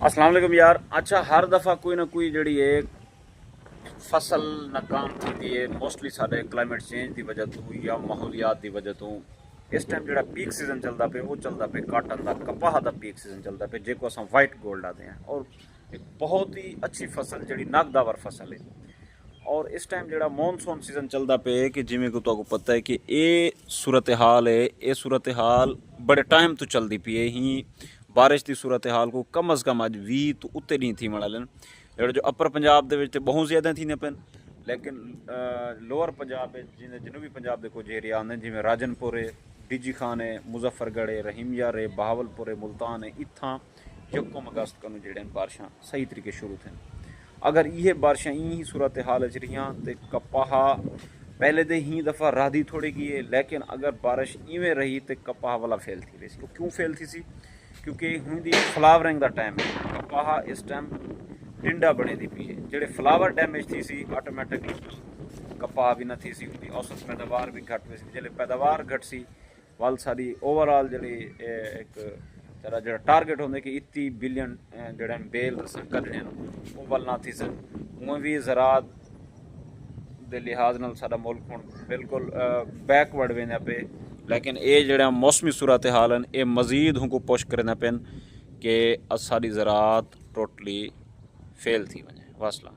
अस्सलाम वालेकुम यार। अच्छा, हर दफ़ा कोई ना कोई जड़ी है फसल नाकाम थी है, मोस्टली साढ़े क्लाइमेट चेंज की वजह तो या माहौलियात की वजह तो। इस टाइम जो पीक सीजन चलता पे वो चलता पे काटन का कपाह का पीक सीजन चलता पे, जो अस वाइट गोल्ड आते हैं। और एक बहुत ही अच्छी फसल जी नागदावर फसल है। और इस टाइम जो मॉनसून सीजन चलता पे कि जिमें को तो पता है कि ये सूरत हाल है, ये सूरत हाल बड़े टाइम तो चलती पी है ही। बारिश की सूरत हाल को कम अज़ कम अज 20 तो उत्ते नहीं थी मना लेन। जो अपर पंजाब के बहुत ज़्यादा थी पेन, लेकिन लोअर पंजाब जिन्हें जनूबी पंजाब के कुछ एरिया आते जिमें राजनपुर है, डिजी खान है, मुजफ्फरगढ़ है, रहीमयार है, बहावलपुर है, मुल्तान है, इतना यकम अगस्त को जो बारिशा सही तरीके शुरू थे। अगर ये बारिशां ही सूरत हाल च रही तो कपाह पहले तो ही दफ़ा राधी थोड़ी की है, लेकिन अगर बारिश इवें रही तो कपाह वाला फेल थी रही। तो क्यों फेल थी सी? क्योंकि हुण दी फ्लावरिंग का टाइम है। कपाह इस टाइम टिंडा बने दी पी है, जेडे फ्लावर डैमेज थी सी ऑटोमैटिकली कपाह भी न थी सी, उनकी औसत पैदावार भी घट हुई सी। जेल्लै पैदावार घट सी वाल सारी ओवरऑल जी एक तेरा जो टारगेट होंगे कि 30 बिलियन जो बेल कढ़ने वो वाल ना थी सन। उवें भी ज़रात के लिहाज नाल साडा मुल्क हुण बिल्कुल बैकवर्ड वेंदा पे। लेकिन ये जो मौसमी सूरत हाल हैं ये मजीद हमको पुश करना पेन कि सारी ज़रात टोटली फेल थी वने। वासला।